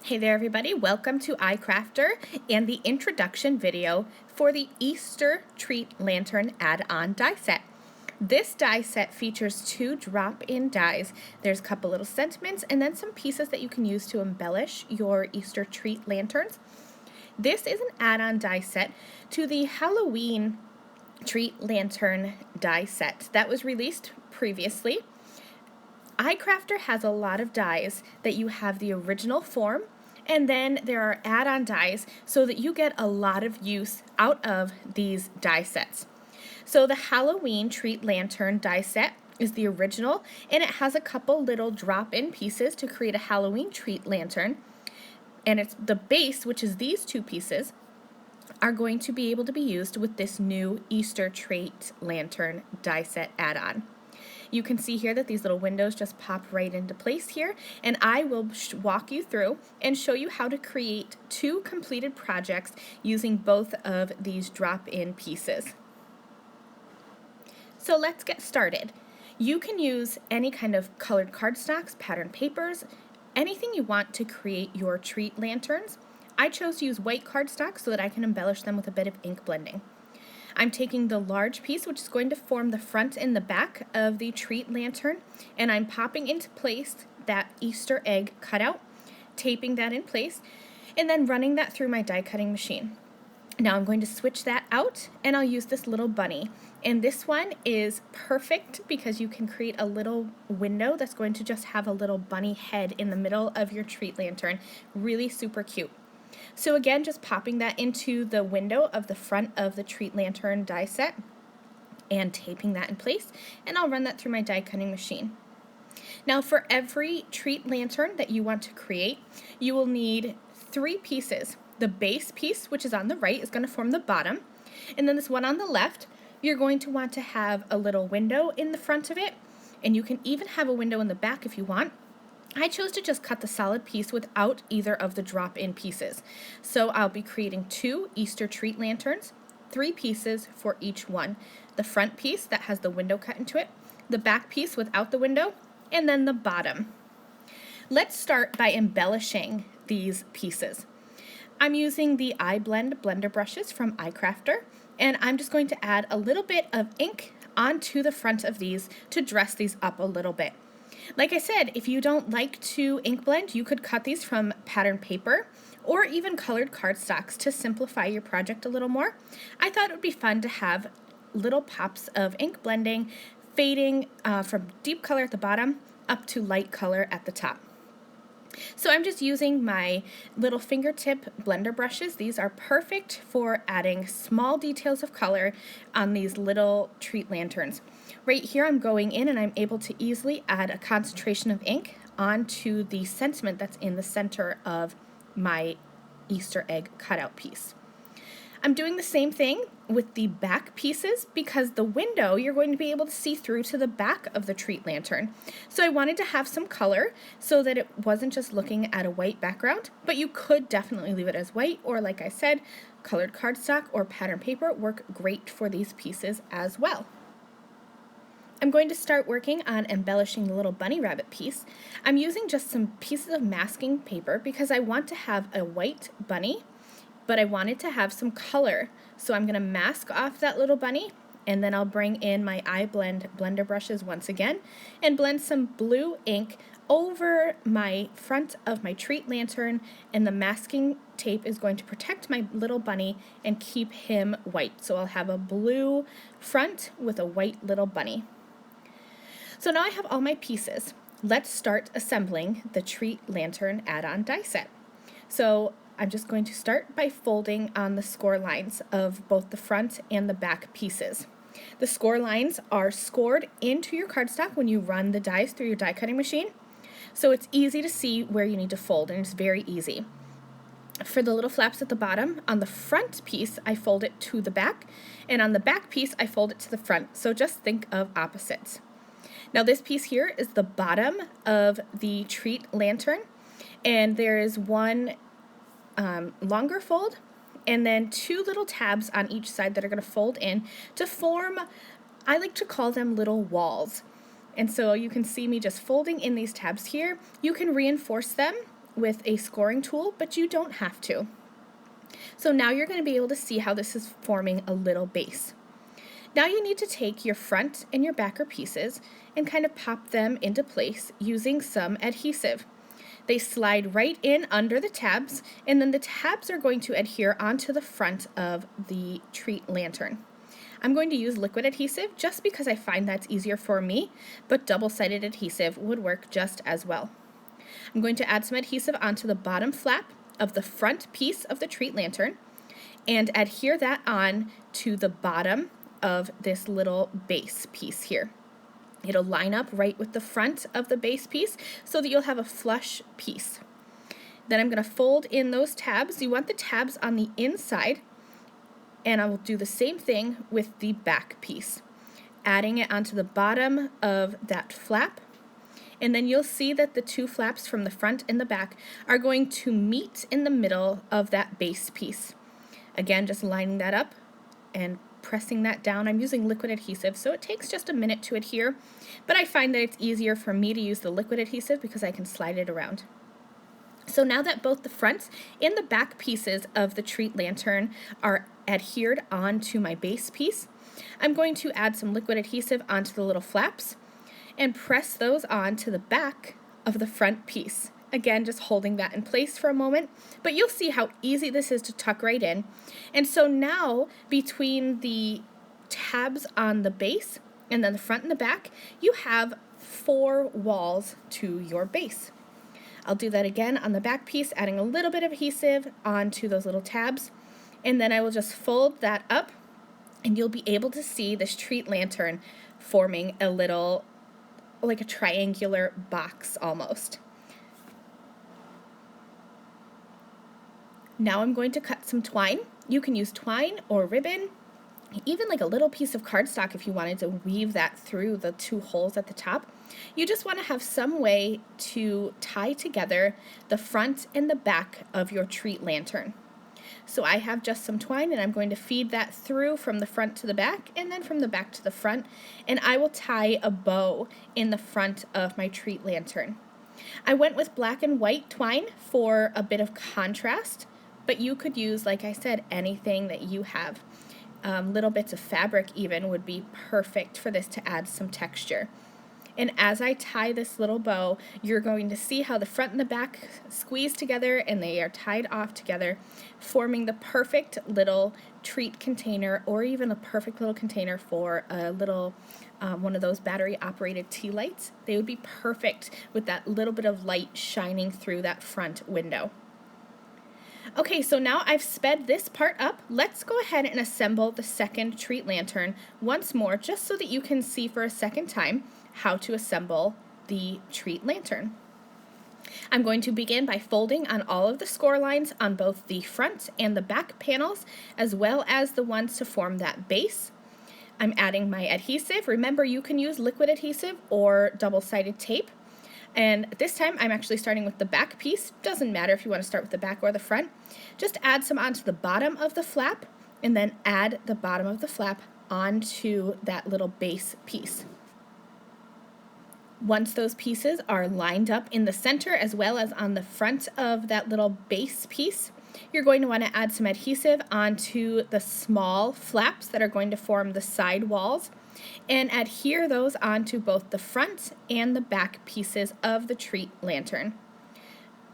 Hey there everybody, welcome to iCrafter and the introduction video for the Easter Treat Lantern add-on die set. This die set features 2 drop-in dies. There's a couple little sentiments and then some pieces that you can use to embellish your Easter treat lanterns. This is an add-on die set to the Halloween treat lantern die set that was released previously. iCrafter has a lot of dies that you have the original form, and then there are add-on dies so that you get a lot of use out of these die sets. So the Halloween Treat Lantern die set is the original, and it has a couple little drop-in pieces to create a Halloween treat lantern. And it's the base, which is these 2 pieces, are going to be able to be used with this new Easter Treat Lantern die set add-on. You can see here that these little windows just pop right into place here, and I will walk you through and show you how to create 2 completed projects using both of these drop-in pieces. So let's get started. You can use any kind of colored cardstocks, patterned papers, anything you want to create your treat lanterns. I chose to use white cardstock so that I can embellish them with a bit of ink blending. I'm taking the large piece, which is going to form the front and the back of the treat lantern, and I'm popping into place that Easter egg cutout, taping that in place, and then running that through my die cutting machine. Now I'm going to switch that out, and I'll use this little bunny. And this one is perfect because you can create a little window that's going to just have a little bunny head in the middle of your treat lantern. Really super cute. So again, just popping that into the window of the front of the treat lantern die set and taping that in place, and I'll run that through my die cutting machine. Now for every treat lantern that you want to create, you will need 3 pieces. The base piece, which is on the right, is going to form the bottom, and then this one on the left, you're going to want to have a little window in the front of it, and you can even have a window in the back if you want. I chose to just cut the solid piece without either of the drop-in pieces. So I'll be creating 2 Easter treat lanterns, 3 pieces for each one. The front piece that has the window cut into it, the back piece without the window, and then the bottom. Let's start by embellishing these pieces. I'm using the iBlend blender brushes from iCrafter, and I'm just going to add a little bit of ink onto the front of these to dress these up a little bit. Like I said, if you don't like to ink blend, you could cut these from patterned paper or even colored cardstocks to simplify your project a little more. I thought it would be fun to have little pops of ink blending, fading from deep color at the bottom up to light color at the top. So I'm just using my little fingertip blender brushes. These are perfect for adding small details of color on these little treat lanterns. Right here I'm going in and I'm able to easily add a concentration of ink onto the sentiment that's in the center of my Easter egg cutout piece. I'm doing the same thing with the back pieces because the window you're going to be able to see through to the back of the treat lantern. So I wanted to have some color so that it wasn't just looking at a white background, but you could definitely leave it as white, or like I said, colored cardstock or pattern paper work great for these pieces as well. I'm going to start working on embellishing the little bunny rabbit piece. I'm using just some pieces of masking paper because I want to have a white bunny, but I wanted to have some color. So I'm going to mask off that little bunny, and then I'll bring in my iBlend blender brushes once again and blend some blue ink over my front of my treat lantern, and the masking tape is going to protect my little bunny and keep him white. So I'll have a blue front with a white little bunny. So now I have all my pieces. Let's start assembling the treat lantern add-on die set. So I'm just going to start by folding on the score lines of both the front and the back pieces. The score lines are scored into your cardstock when you run the dies through your die cutting machine, so it's easy to see where you need to fold, and it's very easy. For the little flaps at the bottom, on the front piece I fold it to the back, and on the back piece I fold it to the front, so just think of opposites. Now this piece here is the bottom of the treat lantern, and there is one longer fold and then 2 little tabs on each side that are going to fold in to form, I like to call them little walls. And so you can see me just folding in these tabs here. You can reinforce them with a scoring tool, but you don't have to. So now you're going to be able to see how this is forming a little base. Now you need to take your front and your backer pieces and kind of pop them into place using some adhesive. They slide right in under the tabs, and then the tabs are going to adhere onto the front of the treat lantern. I'm going to use liquid adhesive just because I find that's easier for me, but double-sided adhesive would work just as well. I'm going to add some adhesive onto the bottom flap of the front piece of the treat lantern and adhere that on to the bottom of this little base piece here. It'll line up right with the front of the base piece so that you'll have a flush piece. Then I'm going to fold in those tabs. You want the tabs on the inside, and I will do the same thing with the back piece, adding it onto the bottom of that flap. And then you'll see that the two flaps from the front and the back are going to meet in the middle of that base piece. Again, just lining that up and pressing that down. I'm using liquid adhesive, so it takes just a minute to adhere, but I find that it's easier for me to use the liquid adhesive because I can slide it around. So now that both the front and the back pieces of the treat lantern are adhered onto my base piece, I'm going to add some liquid adhesive onto the little flaps and press those on to the back of the front piece. Again, just holding that in place for a moment, but you'll see how easy this is to tuck right in. And so now, between the tabs on the base and then the front and the back, you have 4 walls to your base. I'll do that again on the back piece, adding a little bit of adhesive onto those little tabs, and then I will just fold that up, and you'll be able to see this treat lantern forming a little, like a triangular box almost. Now I'm going to cut some twine. You can use twine or ribbon, even like a little piece of cardstock if you wanted to weave that through the 2 holes at the top. You just want to have some way to tie together the front and the back of your treat lantern. So I have just some twine, and I'm going to feed that through from the front to the back and then from the back to the front, and I will tie a bow in the front of my treat lantern. I went with black and white twine for a bit of contrast, but you could use, like I said, anything that you have. Little bits of fabric even would be perfect for this to add some texture. And as I tie this little bow, you're going to see how the front and the back squeeze together and they are tied off together, forming the perfect little treat container, or even a perfect little container for a little one of those battery operated tea lights. They would be perfect with that little bit of light shining through that front window. Okay, so now I've sped this part up. Let's go ahead and assemble the second treat lantern once more, just so that you can see for a second time how to assemble the treat lantern. I'm going to begin by folding on all of the score lines on both the front and the back panels, as well as the ones to form that base. I'm adding my adhesive. Remember, you can use liquid adhesive or double-sided tape. And this time I'm actually starting with the back piece. Doesn't matter if you want to start with the back or the front. Just add some onto the bottom of the flap, and then add the bottom of the flap onto that little base piece. Once those pieces are lined up in the center as well as on the front of that little base piece, you're going to want to add some adhesive onto the small flaps that are going to form the side walls, and adhere those onto both the front and the back pieces of the treat lantern.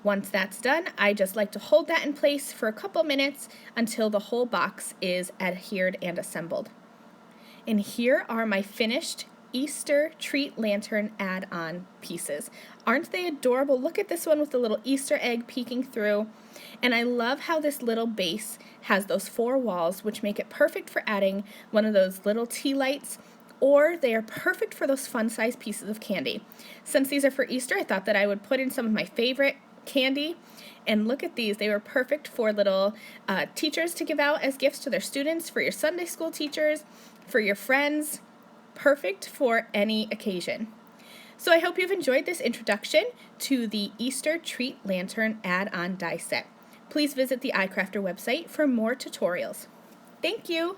Once that's done, I just like to hold that in place for a couple minutes until the whole box is adhered and assembled. And here are my finished Easter treat lantern add-on pieces. Aren't they adorable? Look at this one with the little Easter egg peeking through. And I love how this little base has those 4 walls, which make it perfect for adding one of those little tea lights, or they are perfect for those fun-sized pieces of candy. Since these are for Easter, I thought that I would put in some of my favorite candy. And look at these. They were perfect for little teachers to give out as gifts to their students, for your Sunday school teachers, for your friends. Perfect for any occasion. So I hope you've enjoyed this introduction to the Easter Treat Lantern add-on die set. Please visit the iCrafter website for more tutorials. Thank you!